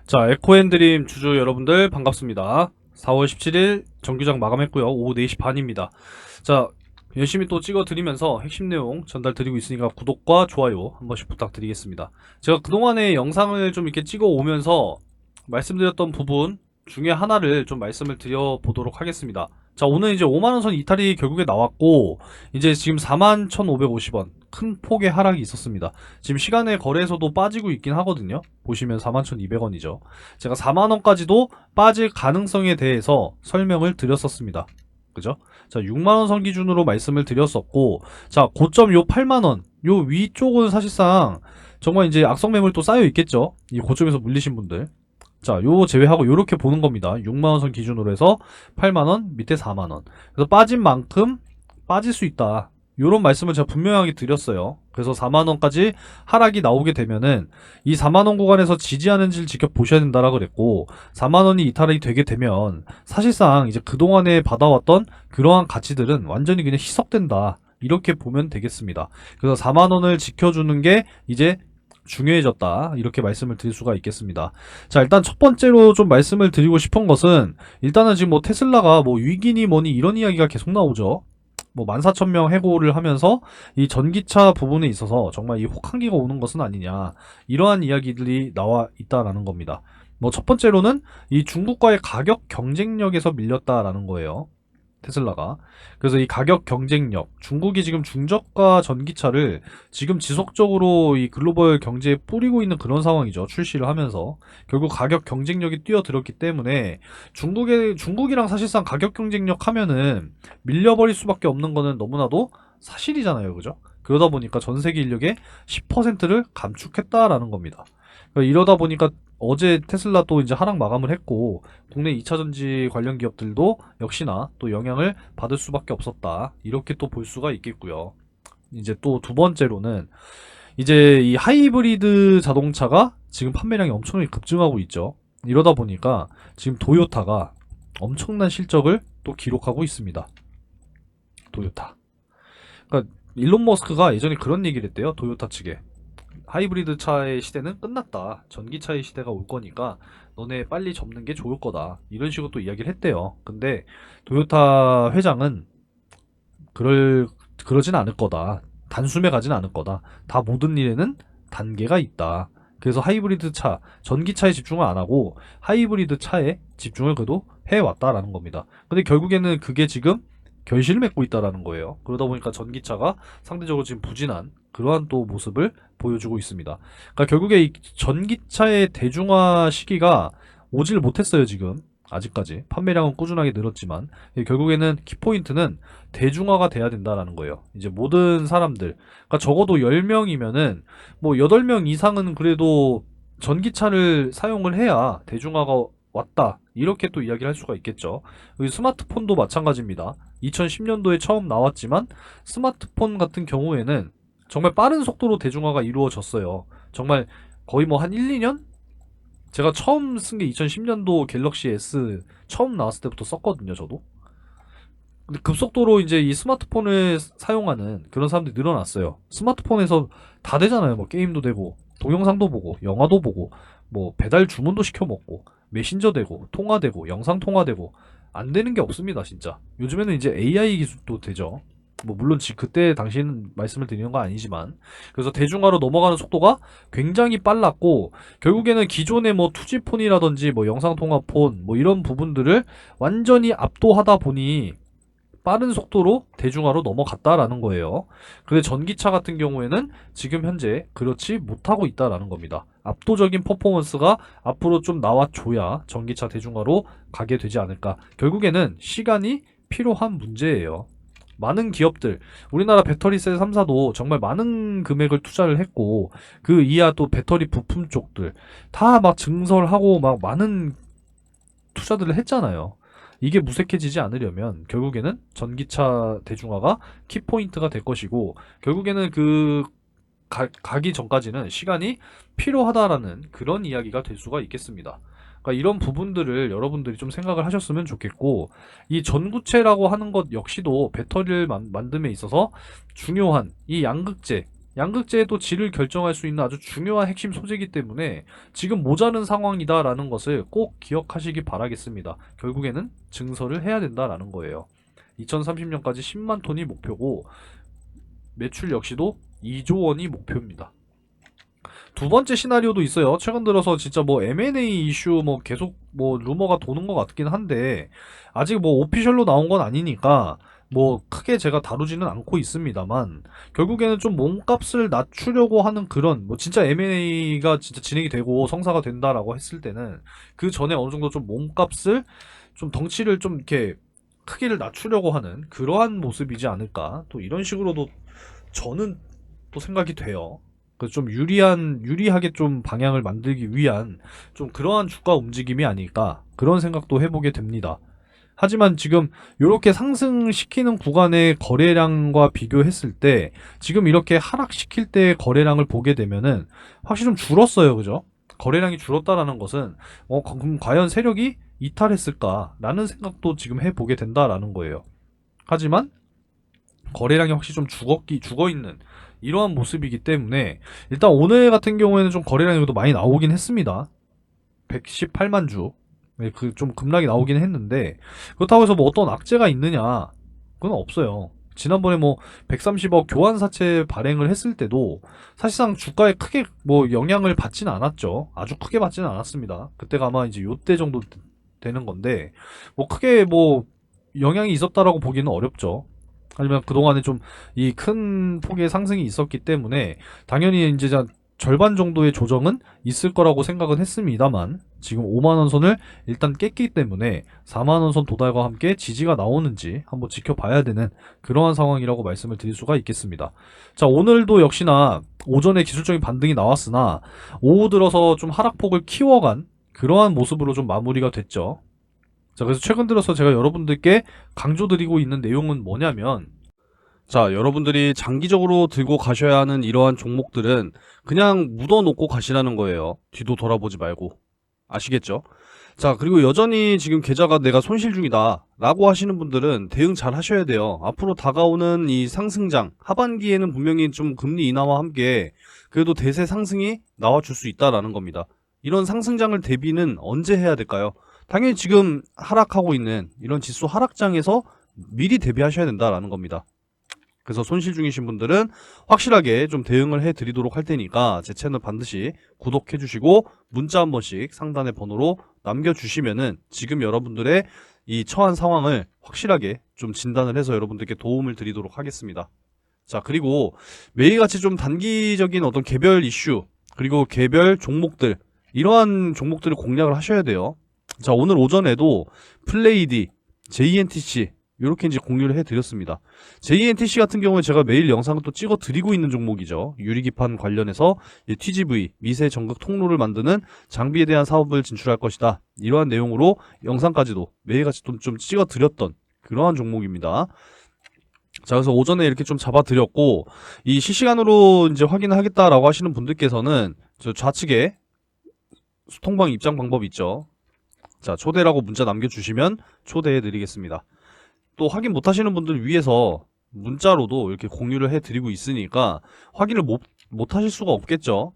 자, 에코앤드림 주주 여러분들 반갑습니다. 4월 17일 정규장 마감했고요. 오후 4시 반입니다. 자, 열심히 또 찍어드리면서 핵심 내용 전달드리고 있으니까 구독과 좋아요 한 번씩 부탁드리겠습니다. 제가 그동안의 영상을 좀 이렇게 찍어 오면서 말씀드렸던 부분 중에 하나를 좀 말씀을 드려보도록 하겠습니다. 자, 오늘 이제 5만원 선 이탈이 결국에 나왔고, 이제 지금 41,550원 큰 폭의 하락이 있었습니다. 지금 시간의 거래에서도 빠지고 있긴 하거든요. 보시면 41,200원이죠. 제가 4만원까지도 빠질 가능성에 대해서 설명을 드렸었습니다. 그죠? 자, 6만원 선 기준으로 말씀을 드렸었고, 자, 고점 요 8만원, 요 위쪽은 사실상 정말 이제 악성 매물 또 쌓여 있겠죠? 이 고점에서 물리신 분들. 자, 요 제외하고 요렇게 보는 겁니다. 6만원 선 기준으로 해서 8만원, 밑에 4만원. 그래서 빠진 만큼 빠질 수 있다. 요런 말씀을 제가 분명하게 드렸어요. 그래서 4만원까지 하락이 나오게 되면은 이 4만원 구간에서 지지하는지를 지켜보셔야 된다라 그랬고, 4만원이 이탈이 되게 되면 사실상 이제 그동안에 받아왔던 그러한 가치들은 완전히 그냥 희석된다. 이렇게 보면 되겠습니다. 그래서 4만원을 지켜주는 게 이제 중요해졌다, 이렇게 말씀을 드릴 수가 있겠습니다. 자, 일단 첫 번째로 좀 말씀을 드리고 싶은 것은, 일단은 지금 뭐 테슬라가 뭐 위기니 뭐니 이런 이야기가 계속 나오죠. 뭐 14,000명 해고를 하면서 이 전기차 부분에 있어서 정말 이 혹한기가 오는 것은 아니냐, 이러한 이야기들이 나와 있다라는 겁니다. 뭐 첫 번째로는 이 중국과의 가격 경쟁력에서 밀렸다라는 거예요, 테슬라가. 그래서 이 가격 경쟁력, 중국이 지금 중저가 전기차를 지금 지속적으로 이 글로벌 경제에 뿌리고 있는 그런 상황이죠. 출시를 하면서 결국 가격 경쟁력이 뛰어들었기 때문에 중국이랑 사실상 가격 경쟁력 하면은 밀려버릴 수밖에 없는 거는 너무나도 사실이잖아요, 그죠? 그러다 보니까 전 세계 인력의 10%를 감축했다라는 겁니다. 그러니까 이러다 보니까 어제 테슬라 또 이제 하락 마감을 했고, 국내 2차전지 관련 기업들도 역시나 또 영향을 받을 수밖에 없었다, 이렇게 또 볼 수가 있겠고요. 이제 또 두 번째로는 이제 이 하이브리드 자동차가 지금 판매량이 엄청나게 급증하고 있죠. 이러다 보니까 지금 도요타가 엄청난 실적을 또 기록하고 있습니다. 도요타. 그러니까 일론 머스크가 예전에 그런 얘기를 했대요, 도요타 측에. 하이브리드 차의 시대는 끝났다. 전기차의 시대가 올 거니까 너네 빨리 접는 게 좋을 거다. 이런 식으로 또 이야기를 했대요. 근데 도요타 회장은 그러진 않을 거다. 단숨에 가진 않을 거다. 다 모든 일에는 단계가 있다. 그래서 하이브리드 차, 전기차에 집중을 안 하고 하이브리드 차에 집중을 그래도 해왔다라는 겁니다. 근데 결국에는 그게 지금 결실을 맺고 있다라는 거예요. 그러다 보니까 전기차가 상대적으로 지금 부진한 그러한 또 모습을 보여주고 있습니다. 그러니까 결국에 이 전기차의 대중화 시기가 오질 못했어요, 지금. 아직까지 판매량은 꾸준하게 늘었지만 결국에는 키포인트는 대중화가 돼야 된다라는 거예요. 이제 모든 사람들, 그러니까 적어도 10명이면은 뭐 8명 이상은 그래도 전기차를 사용을 해야 대중화가 왔다, 이렇게 또 이야기를 할 수가 있겠죠. 스마트폰도 마찬가지입니다. 2010년도에 처음 나왔지만 스마트폰 같은 경우에는 정말 빠른 속도로 대중화가 이루어졌어요. 정말 거의 뭐 한 1, 2년? 제가 처음 쓴 게 2010년도 갤럭시 S 처음 나왔을 때부터 썼거든요, 저도. 근데 급속도로 이제 이 스마트폰을 사용하는 그런 사람들이 늘어났어요. 스마트폰에서 다 되잖아요. 뭐 게임도 되고, 동영상도 보고, 영화도 보고, 뭐 배달 주문도 시켜 먹고, 메신저 되고, 통화되고, 영상 통화되고, 안 되는 게 없습니다, 진짜. 요즘에는 이제 AI 기술도 되죠. 뭐 물론 그때 당시에는 말씀을 드리는 거 아니지만, 그래서 대중화로 넘어가는 속도가 굉장히 빨랐고, 결국에는 기존의 뭐 투지폰이라든지 뭐 영상통화폰 뭐 이런 부분들을 완전히 압도하다 보니 빠른 속도로 대중화로 넘어갔다라는 거예요. 근데 전기차 같은 경우에는 지금 현재 그렇지 못하고 있다라는 겁니다. 압도적인 퍼포먼스가 앞으로 좀 나와줘야 전기차 대중화로 가게 되지 않을까. 결국에는 시간이 필요한 문제예요. 많은 기업들, 우리나라 배터리셀 3사도 정말 많은 금액을 투자를 했고, 그 이하 또 배터리 부품 쪽들 다 막 증설하고 막 많은 투자들을 했잖아요. 이게 무색해지지 않으려면 결국에는 전기차 대중화가 키포인트가 될 것이고, 결국에는 가기 전까지는 시간이 필요하다라는 그런 이야기가 될 수가 있겠습니다. 그러니까 이런 부분들을 여러분들이 좀 생각을 하셨으면 좋겠고, 이 전구체라고 하는 것 역시도 배터리를 만듦에 있어서 중요한 이 양극재, 양극재의 또 질을 결정할 수 있는 아주 중요한 핵심 소재이기 때문에 지금 모자른 상황이다라는 것을 꼭 기억하시기 바라겠습니다. 결국에는 증설을 해야 된다라는 거예요. 2030년까지 10만 톤이 목표고 매출 역시도 2조 원이 목표입니다. 두 번째 시나리오도 있어요. 최근 들어서 진짜 뭐 M&A 이슈 뭐 계속 뭐 루머가 도는 것 같긴 한데 아직 뭐 오피셜로 나온 건 아니니까 뭐 크게 제가 다루지는 않고 있습니다만 결국에는 좀 몸값을 낮추려고 하는 그런 뭐 진짜 M&A가 진짜 진행이 되고 성사가 된다라고 했을 때는 그 전에 어느 정도 좀 몸값을 좀 덩치를 좀 이렇게 크기를 낮추려고 하는 그러한 모습이지 않을까 또 이런 식으로도 저는 또 생각이 돼요. 그래서 좀 유리하게 좀 방향을 만들기 위한 좀 그러한 주가 움직임이 아닐까 그런 생각도 해보게 됩니다. 하지만 지금 이렇게 상승시키는 구간의 거래량과 비교했을 때 지금 이렇게 하락시킬 때 거래량을 보게 되면은 확실히 좀 줄었어요. 그죠? 거래량이 줄었다라는 것은 그럼 과연 세력이 이탈했을까라는 생각도 지금 해보게 된다라는 거예요. 하지만 거래량이 확실히 좀 죽어있는 이러한 모습이기 때문에 일단 오늘 같은 경우에는 좀 거래량이 그래도 많이 나오긴 했습니다. 118만 주. 네, 그 좀 급락이 나오긴 했는데 그렇다고 해서 뭐 어떤 악재가 있느냐 그건 없어요. 지난번에 뭐 130억 교환사채 발행을 했을 때도 사실상 주가에 크게 뭐 영향을 받지는 않았죠. 아주 크게 받지는 않았습니다. 그때가 아마 이제 요때 정도 되는 건데 뭐 크게 뭐 영향이 있었다라고 보기는 어렵죠. 하지만 그동안에 좀 이 큰 폭의 상승이 있었기 때문에 당연히 이제 절반 정도의 조정은 있을 거라고 생각은 했습니다만 지금 5만원 선을 일단 깼기 때문에 4만원 선 도달과 함께 지지가 나오는지 한번 지켜봐야 되는 그러한 상황이라고 말씀을 드릴 수가 있겠습니다. 자, 오늘도 역시나 오전에 기술적인 반등이 나왔으나 오후 들어서 좀 하락폭을 키워간 그러한 모습으로 좀 마무리가 됐죠. 자, 그래서 최근 들어서 제가 여러분들께 강조드리고 있는 내용은 뭐냐면 자, 여러분들이 장기적으로 들고 가셔야 하는 이러한 종목들은 그냥 묻어놓고 가시라는 거예요. 뒤도 돌아보지 말고. 아시겠죠? 자, 그리고 여전히 지금 계좌가 내가 손실 중이다 라고 하시는 분들은 대응 잘 하셔야 돼요. 앞으로 다가오는 이 상승장 하반기에는 분명히 좀 금리 인하와 함께 그래도 대세 상승이 나와줄 수 있다라는 겁니다. 이런 상승장을 대비는 언제 해야 될까요? 당연히 지금 하락하고 있는 이런 지수 하락장에서 미리 대비하셔야 된다라는 겁니다. 그래서 손실 중이신 분들은 확실하게 좀 대응을 해드리도록 할 테니까 제 채널 반드시 구독해 주시고 문자 한 번씩 상단의 번호로 남겨주시면은 지금 여러분들의 이 처한 상황을 확실하게 좀 진단을 해서 여러분들께 도움을 드리도록 하겠습니다. 자, 그리고 매일같이 좀 단기적인 어떤 개별 이슈 그리고 개별 종목들 이러한 종목들을 공략을 하셔야 돼요. 자, 오늘 오전에도 플레이디, JNTC 이렇게 이제 공유를 해드렸습니다. JNTC 같은 경우에 제가 매일 영상을 또 찍어 드리고 있는 종목이죠. 유리기판 관련해서 TGV, 미세 전극 통로를 만드는 장비에 대한 사업을 진출할 것이다. 이러한 내용으로 영상까지도 매일같이 좀 찍어 드렸던 그러한 종목입니다. 자, 그래서 오전에 이렇게 좀 잡아 드렸고 이 실시간으로 이제 확인을 하겠다라고 하시는 분들께서는 저 좌측에 통방 입장 방법 있죠. 자, 초대라고 문자 남겨주시면 초대해 드리겠습니다. 또 확인 못 하시는 분들 위해서 문자로도 이렇게 공유를 해드리고 있으니까 확인을 못 하실 수가 없겠죠.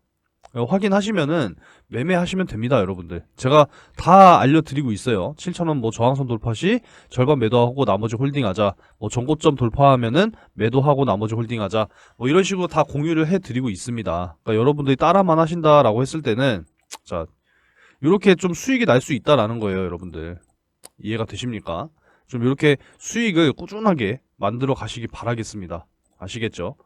확인하시면은 매매하시면 됩니다, 여러분들. 제가 다 알려드리고 있어요. 7,000원 뭐 저항선 돌파 시 절반 매도하고 나머지 홀딩하자. 뭐 전고점 돌파하면은 매도하고 나머지 홀딩하자. 뭐 이런 식으로 다 공유를 해드리고 있습니다. 그러니까 여러분들이 따라만 하신다라고 했을 때는 자, 이렇게 좀 수익이 날 수 있다라는 거예요, 여러분들. 이해가 되십니까? 좀 이렇게 수익을 꾸준하게 만들어 가시기 바라겠습니다. 아시겠죠?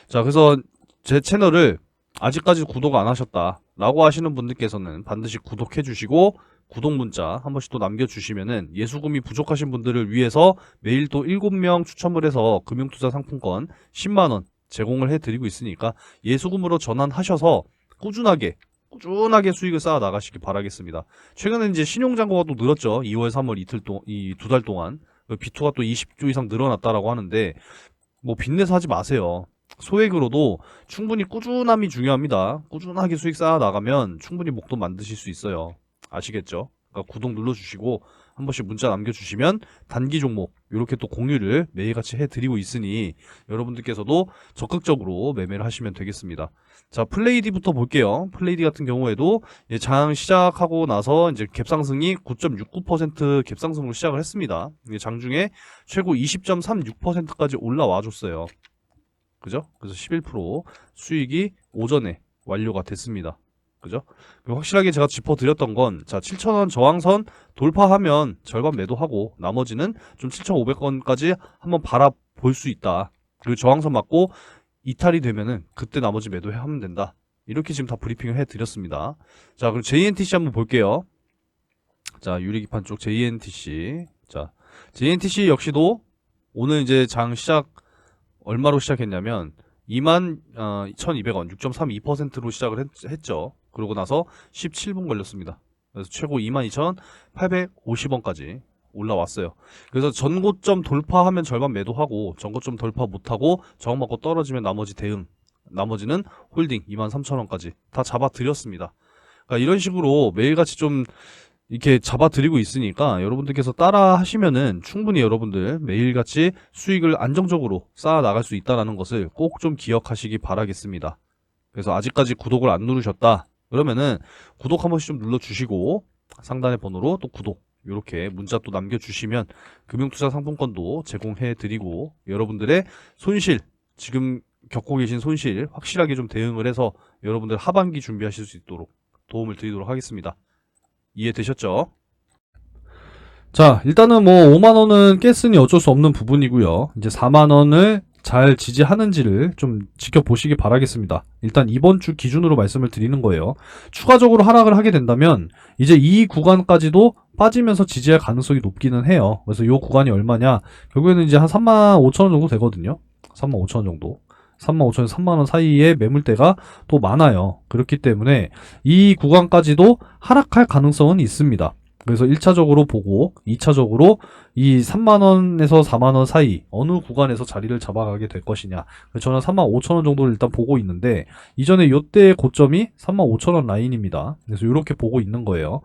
자, 그래서 제 채널을 아직까지 구독 안 하셨다 라고 하시는 분들께서는 반드시 구독해 주시고 구독 문자 한 번씩 또 남겨주시면은 예수금이 부족하신 분들을 위해서 매일 또 7명 추첨을 해서 금융투자 상품권 10만원 제공을 해드리고 있으니까 예수금으로 전환하셔서 꾸준하게 수익을 쌓아 나가시기 바라겠습니다. 최근에 이제 신용잔고가 또 늘었죠. 2월, 3월 이 2달 동안. 비투가 또 20조 이상 늘어났다라고 하는데, 뭐 빚내서 하지 마세요. 소액으로도 충분히 꾸준함이 중요합니다. 꾸준하게 수익 쌓아 나가면 충분히 목돈 만드실 수 있어요. 아시겠죠? 그러니까 구독 눌러주시고, 한 번씩 문자 남겨주시면 단기 종목 이렇게 또 공유를 매일같이 해드리고 있으니 여러분들께서도 적극적으로 매매를 하시면 되겠습니다. 자, 플레이디부터 볼게요. 플레이디 같은 경우에도 장 시작하고 나서 이제 갭상승이 9.69% 갭상승으로 시작을 했습니다. 장중에 최고 20.36%까지 올라와 줬어요. 그죠? 그래서 11% 수익이 오전에 완료가 됐습니다. 그죠? 확실하게 제가 짚어드렸던 건, 자, 7,000원 저항선 돌파하면 절반 매도하고, 나머지는 좀 7,500원까지 한번 바라볼 수 있다. 그리고 저항선 맞고, 이탈이 되면은, 그때 나머지 매도하면 된다. 이렇게 지금 다 브리핑을 해드렸습니다. 자, 그럼 JNTC 한번 볼게요. 자, 유리기판 쪽 JNTC. 자, JNTC 역시도, 오늘 이제 장 시작, 얼마로 시작했냐면, 21,200원, 6.32%로 시작을 했죠. 그러고 나서 17분 걸렸습니다. 그래서 최고 22,850원까지 올라왔어요. 그래서 전고점 돌파하면 절반 매도하고, 전고점 돌파 못하고 저항 맞고 떨어지면 나머지 대응, 나머지는 홀딩 23,000원까지 다 잡아드렸습니다. 그러니까 이런 식으로 매일같이 좀 이렇게 잡아드리고 있으니까 여러분들께서 따라 하시면은 충분히 여러분들 매일같이 수익을 안정적으로 쌓아 나갈 수 있다는 것을 꼭 좀 기억하시기 바라겠습니다. 그래서 아직까지 구독을 안 누르셨다 그러면은 구독 한 번씩 좀 눌러주시고, 상단의 번호로 또 구독 이렇게 문자 또 남겨주시면 금융투자 상품권도 제공해드리고, 여러분들의 손실, 지금 겪고 계신 손실 확실하게 좀 대응을 해서 여러분들 하반기 준비하실 수 있도록 도움을 드리도록 하겠습니다. 이해되셨죠? 자, 일단은 뭐 5만원은 깼으니 어쩔 수 없는 부분이고요. 이제 4만원을 잘 지지하는지를 좀 지켜보시기 바라겠습니다. 일단 이번 주 기준으로 말씀을 드리는 거예요. 추가적으로 하락을 하게 된다면 이제 이 구간까지도 빠지면서 지지할 가능성이 높기는 해요. 그래서 이 구간이 얼마냐, 결국에는 이제 한 35,000원 정도 되거든요. 35,000원 정도. 35,000원, 3만원 사이에 매물대가 또 많아요. 그렇기 때문에 이 구간까지도 하락할 가능성은 있습니다. 그래서 1차적으로 보고 2차적으로 이 3만원에서 4만원 사이 어느 구간에서 자리를 잡아가게 될 것이냐, 저는 35,000원 정도를 일단 보고 있는데, 이전에 요때의 고점이 35,000원 라인입니다. 그래서 이렇게 보고 있는 거예요.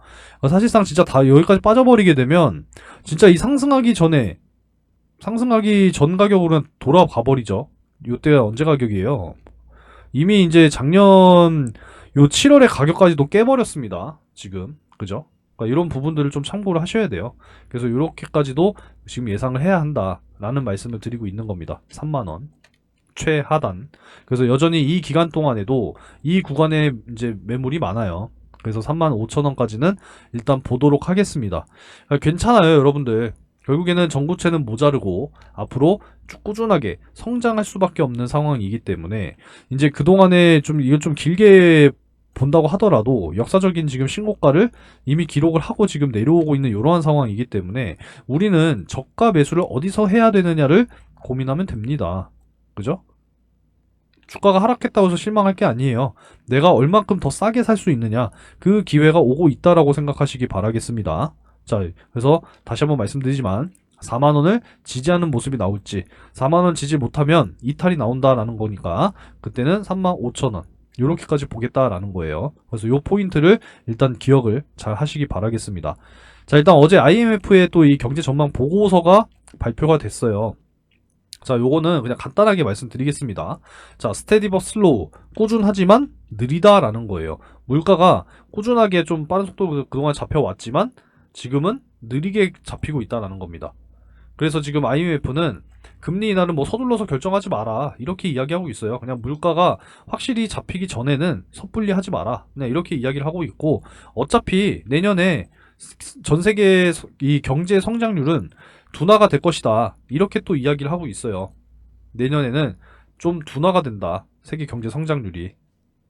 사실상 진짜 다 여기까지 빠져버리게 되면 진짜 이 상승하기 전 가격으로는 돌아가 버리죠. 요때가 언제 가격이에요? 이미 이제 작년 요 7월의 가격까지도 깨버렸습니다. 지금. 그죠? 그러니까 이런 부분들을 좀 참고를 하셔야 돼요. 그래서 이렇게까지도 지금 예상을 해야 한다라는 말씀을 드리고 있는 겁니다. 3만원 최하단. 그래서 여전히 이 기간 동안에도 이 구간에 이제 매물이 많아요. 그래서 35,000원까지는 일단 보도록 하겠습니다. 그러니까 괜찮아요, 여러분들. 결국에는 전고체는 모자르고 앞으로 쭉 꾸준하게 성장할 수밖에 없는 상황이기 때문에, 이제 그동안에 좀 이걸 좀 길게 본다고 하더라도 역사적인 지금 신고가를 이미 기록을 하고 지금 내려오고 있는 이러한 상황이기 때문에 우리는 저가 매수를 어디서 해야 되느냐를 고민하면 됩니다. 그죠? 주가가 하락했다고 해서 실망할 게 아니에요. 내가 얼만큼 더 싸게 살 수 있느냐, 그 기회가 오고 있다라고 생각하시기 바라겠습니다. 자, 그래서 다시 한번 말씀드리지만 4만원을 지지하는 모습이 나올지, 4만원 지지 못하면 이탈이 나온다라는 거니까 그때는 35,000원 요렇게까지 보겠다라는 거예요. 그래서 요 포인트를 일단 기억을 잘 하시기 바라겠습니다. 자, 일단 어제 IMF의 또 이 경제 전망 보고서가 발표가 됐어요. 자, 요거는 그냥 간단하게 말씀드리겠습니다. 자, 스테디 버 슬로우, 꾸준하지만 느리다라는 거예요. 물가가 꾸준하게 좀 빠른 속도로 그동안 잡혀왔지만 지금은 느리게 잡히고 있다라는 겁니다. 그래서 지금 IMF는 금리 인하는 뭐 서둘러서 결정하지 마라 이렇게 이야기하고 있어요. 그냥 물가가 확실히 잡히기 전에는 섣불리 하지 마라, 그냥 이렇게 이야기를 하고 있고, 어차피 내년에 전 세계 이 경제 성장률은 둔화가 될 것이다 이렇게 또 이야기를 하고 있어요. 내년에는 좀 둔화가 된다, 세계 경제 성장률이.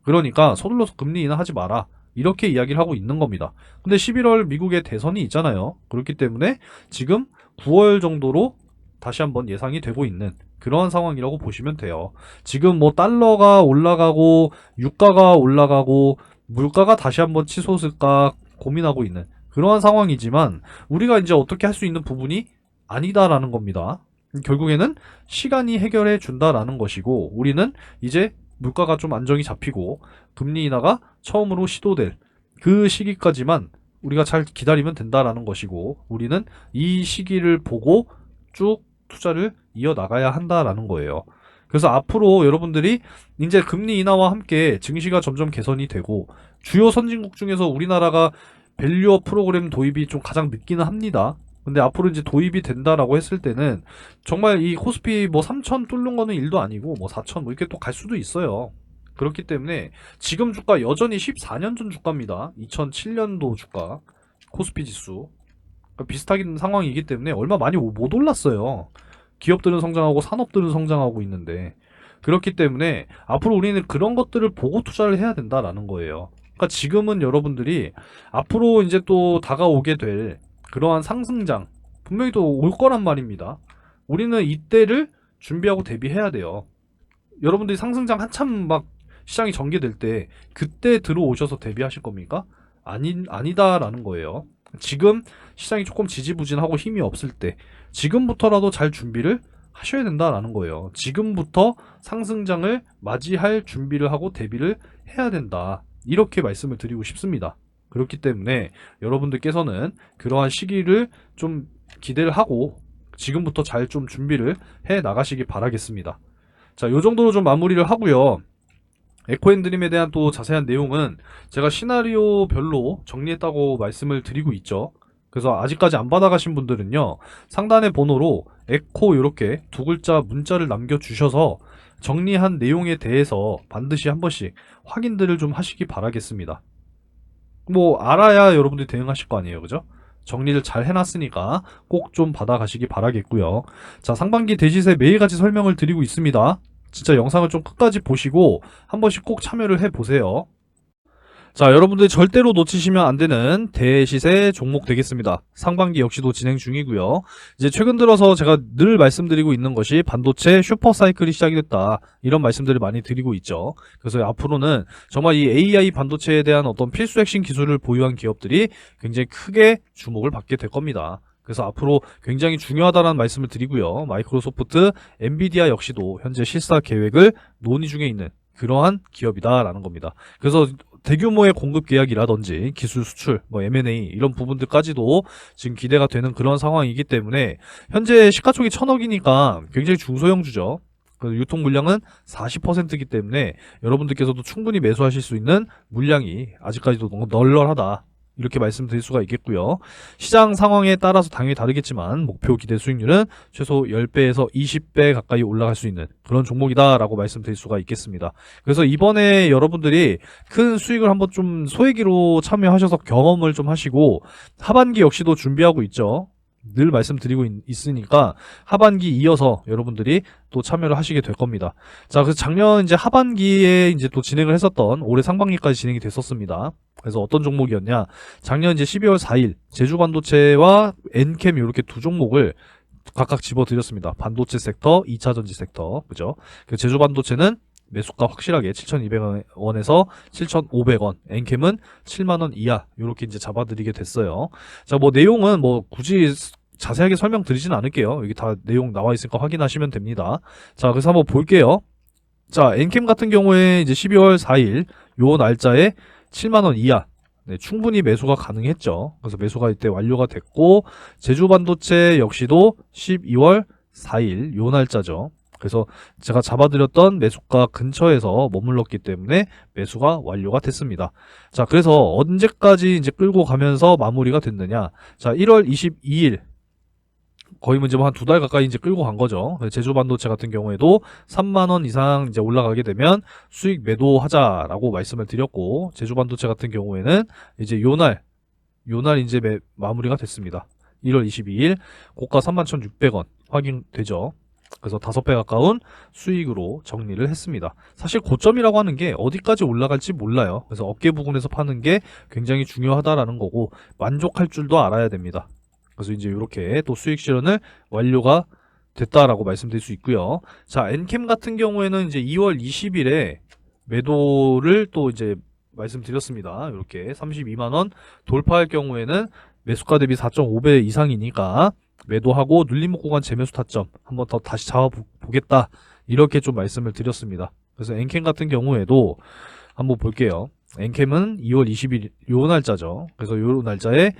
그러니까 서둘러서 금리 인하하지 마라 이렇게 이야기를 하고 있는 겁니다. 근데 11월 미국의 대선이 있잖아요. 그렇기 때문에 지금 9월 정도로 다시 한번 예상이 되고 있는 그러한 상황이라고 보시면 돼요. 지금 뭐 달러가 올라가고 유가가 올라가고 물가가 다시 한번 치솟을까 고민하고 있는 그러한 상황이지만, 우리가 이제 어떻게 할 수 있는 부분이 아니다라는 겁니다. 결국에는 시간이 해결해 준다라는 것이고, 우리는 이제 물가가 좀 안정이 잡히고 금리 인하가 처음으로 시도될 그 시기까지만 우리가 잘 기다리면 된다라는 것이고, 우리는 이 시기를 보고 쭉 투자를 이어나가야 한다라는 거예요. 그래서 앞으로 여러분들이 이제 금리 인하와 함께 증시가 점점 개선이 되고, 주요 선진국 중에서 우리나라가 밸류업 프로그램 도입이 좀 가장 늦기는 합니다. 근데 앞으로 이제 도입이 된다라고 했을 때는 정말 이 코스피 뭐 3천 뚫는 거는 일도 아니고 뭐 4천 뭐 이렇게 또 갈 수도 있어요. 그렇기 때문에 지금 주가 여전히 14년 전 주가입니다. 2007년도 주가 코스피 지수. 그러니까 비슷한 상황이기 때문에 얼마 많이 못 올랐어요. 기업들은 성장하고 산업들은 성장하고 있는데, 그렇기 때문에 앞으로 우리는 그런 것들을 보고 투자를 해야 된다라는 거예요. 그러니까 지금은 여러분들이 앞으로 이제 또 다가오게 될 그러한 상승장 분명히 또 올 거란 말입니다. 우리는 이때를 준비하고 대비해야 돼요. 여러분들이 상승장 한참 막 시장이 전개될 때 그때 들어오셔서 대비하실 겁니까? 아니다라는 거예요. 지금 시장이 조금 지지부진하고 힘이 없을 때 지금부터라도 잘 준비를 하셔야 된다라는 거예요. 지금부터 상승장을 맞이할 준비를 하고 대비를 해야 된다. 이렇게 말씀을 드리고 싶습니다. 그렇기 때문에 여러분들께서는 그러한 시기를 좀 기대를 하고 지금부터 잘 좀 준비를 해 나가시기 바라겠습니다. 자, 요 정도로 좀 마무리를 하고요. 에코앤드림에 대한 또 자세한 내용은 제가 시나리오별로 정리했다고 말씀을 드리고 있죠. 그래서 아직까지 안 받아가신 분들은요, 상단의 번호로 에코 이렇게 두 글자 문자를 남겨주셔서 정리한 내용에 대해서 반드시 한 번씩 확인들을 좀 하시기 바라겠습니다. 뭐 알아야 여러분들이 대응하실 거 아니에요, 그죠? 정리를 잘 해놨으니까 꼭 좀 받아가시기 바라겠고요. 자, 상반기 대시세 매일같이 설명을 드리고 있습니다. 진짜 영상을 좀 끝까지 보시고 한 번씩 꼭 참여를 해보세요. 자, 여러분들 절대로 놓치시면 안 되는 대시세 종목 되겠습니다. 상반기 역시도 진행 중이고요. 이제 최근 들어서 제가 늘 말씀드리고 있는 것이 반도체 슈퍼사이클이 시작이 됐다. 이런 말씀들을 많이 드리고 있죠. 그래서 앞으로는 정말 이 AI 반도체에 대한 어떤 필수 핵심 기술을 보유한 기업들이 굉장히 크게 주목을 받게 될 겁니다. 그래서 앞으로 굉장히 중요하다는 말씀을 드리고요. 마이크로소프트, 엔비디아 역시도 현재 실사 계획을 논의 중에 있는 그러한 기업이다라는 겁니다. 그래서 대규모의 공급 계약이라든지 기술 수출, 뭐 M&A 이런 부분들까지도 지금 기대가 되는 그런 상황이기 때문에 현재 시가총이 1,000억이니까 굉장히 중소형주죠. 유통 물량은 40%이기 때문에 여러분들께서도 충분히 매수하실 수 있는 물량이 아직까지도 너무 널널하다. 이렇게 말씀드릴 수가 있겠고요. 시장 상황에 따라서 당연히 다르겠지만 목표 기대 수익률은 최소 10배에서 20배 가까이 올라갈 수 있는 그런 종목이다라고 말씀드릴 수가 있겠습니다. 그래서 이번에 여러분들이 큰 수익을 한번 좀 소액으로 참여하셔서 경험을 좀 하시고 하반기 역시도 준비하고 있죠. 늘 말씀드리고 있으니까 하반기 이어서 여러분들이 또 참여를 하시게 될 겁니다. 자, 그래서 작년 이제 하반기에 이제 또 진행을 했었던 올해 상반기까지 진행이 됐었습니다. 그래서 어떤 종목이었냐? 작년 이제 12월 4일 제주반도체와 엔캠 이렇게 두 종목을 각각 집어드렸습니다. 반도체 섹터, 2차전지 섹터, 그죠? 그 제주반도체는 매수가 확실하게 7,200원에서 7,500원, 엔캠은 7만원 이하 이렇게 이제 잡아드리게 됐어요. 자, 뭐 내용은 뭐 굳이 자세하게 설명드리진 않을게요. 여기 다 내용 나와 있으니까 확인하시면 됩니다. 자, 그래서 한번 볼게요. 자, 엔캠 같은 경우에 이제 12월 4일 요 날짜에 7만원 이하, 네, 충분히 매수가 가능했죠. 그래서 매수가 이때 완료가 됐고, 제주반도체 역시도 12월 4일 요 날짜죠. 그래서 제가 잡아드렸던 매수가 근처에서 머물렀기 때문에 매수가 완료가 됐습니다. 자, 그래서 언제까지 이제 끌고 가면서 마무리가 됐느냐. 자, 1월 22일. 거의 이제 뭐 한 두 달 가까이 이제 끌고 간 거죠. 제주 반도체 같은 경우에도 3만원 이상 이제 올라가게 되면 수익 매도하자라고 말씀을 드렸고, 제주 반도체 같은 경우에는 이제 요날 이제 마무리가 됐습니다. 1월 22일 고가 31,600원 확인되죠. 그래서 5배 가까운 수익으로 정리를 했습니다. 사실 고점이라고 하는 게 어디까지 올라갈지 몰라요. 그래서 어깨 부근에서 파는 게 굉장히 중요하다라는 거고, 만족할 줄도 알아야 됩니다. 그래서 이제 이렇게 또 수익 실현을 완료가 됐다라고 말씀드릴 수 있고요. 자, 엔캠 같은 경우에는 이제 2월 20일에 매도를 또 이제 말씀드렸습니다. 이렇게 32만원 돌파할 경우에는 매수가 대비 4.5배 이상이니까 매도하고 눌림목 구간 재매수 타점 한번 더 다시 잡아보겠다. 이렇게 좀 말씀을 드렸습니다. 그래서 엔캠 같은 경우에도 한번 볼게요. 엔캠은 2월 20일 요 날짜죠. 그래서 요 날짜에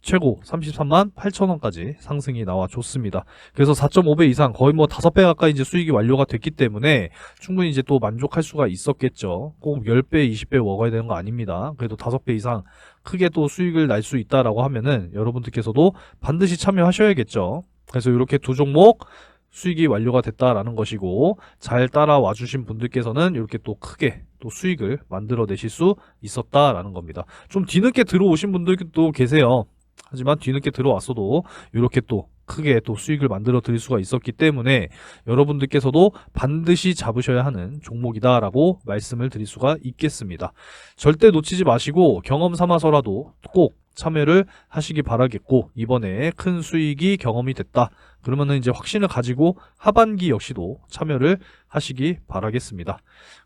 최고 33만 8천원까지 상승이 나와줬습니다. 그래서 4.5배 이상 거의 뭐 5배 가까이 이제 수익이 완료가 됐기 때문에 충분히 이제 또 만족할 수가 있었겠죠. 꼭 10배, 20배 먹어야 되는 거 아닙니다. 그래도 5배 이상 크게 또 수익을 날 수 있다라고 하면은 여러분들께서도 반드시 참여하셔야겠죠. 그래서 이렇게 두 종목 수익이 완료가 됐다라는 것이고, 잘 따라와 주신 분들께서는 이렇게 또 크게 또 수익을 만들어 내실 수 있었다라는 겁니다. 좀 뒤늦게 들어오신 분들도 계세요. 하지만 뒤늦게 들어왔어도 이렇게 또 크게 또 수익을 만들어 드릴 수가 있었기 때문에 여러분들께서도 반드시 잡으셔야 하는 종목이다라고 말씀을 드릴 수가 있겠습니다. 절대 놓치지 마시고 경험 삼아서라도 꼭 참여를 하시기 바라겠고, 이번에 큰 수익이 경험이 됐다 그러면은 이제 확신을 가지고 하반기 역시도 참여를 하시기 바라겠습니다.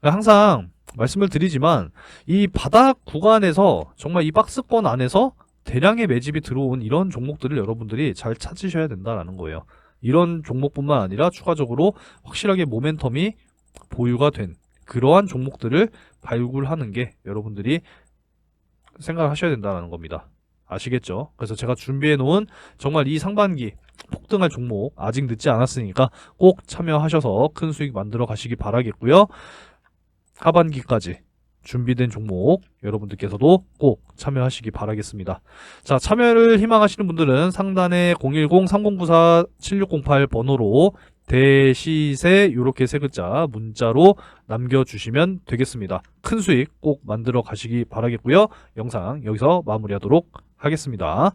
항상 말씀을 드리지만 이 바닥 구간에서 정말 이 박스권 안에서 대량의 매집이 들어온 이런 종목들을 여러분들이 잘 찾으셔야 된다라는 거예요. 이런 종목뿐만 아니라 추가적으로 확실하게 모멘텀이 보유가 된 그러한 종목들을 발굴하는 게 여러분들이 생각을 하셔야 된다는 겁니다. 아시겠죠? 그래서 제가 준비해 놓은 정말 이 상반기 폭등할 종목 아직 늦지 않았으니까 꼭 참여하셔서 큰 수익 만들어 가시기 바라겠고요. 하반기까지 준비된 종목 여러분들께서도 꼭 참여하시기 바라겠습니다. 자, 참여를 희망하시는 분들은 상단에 010-3094-7608 번호로 대시세 요렇게 세 글자 문자로 남겨주시면 되겠습니다. 큰 수익 꼭 만들어 가시기 바라겠고요. 영상 여기서 마무리하도록 하겠습니다.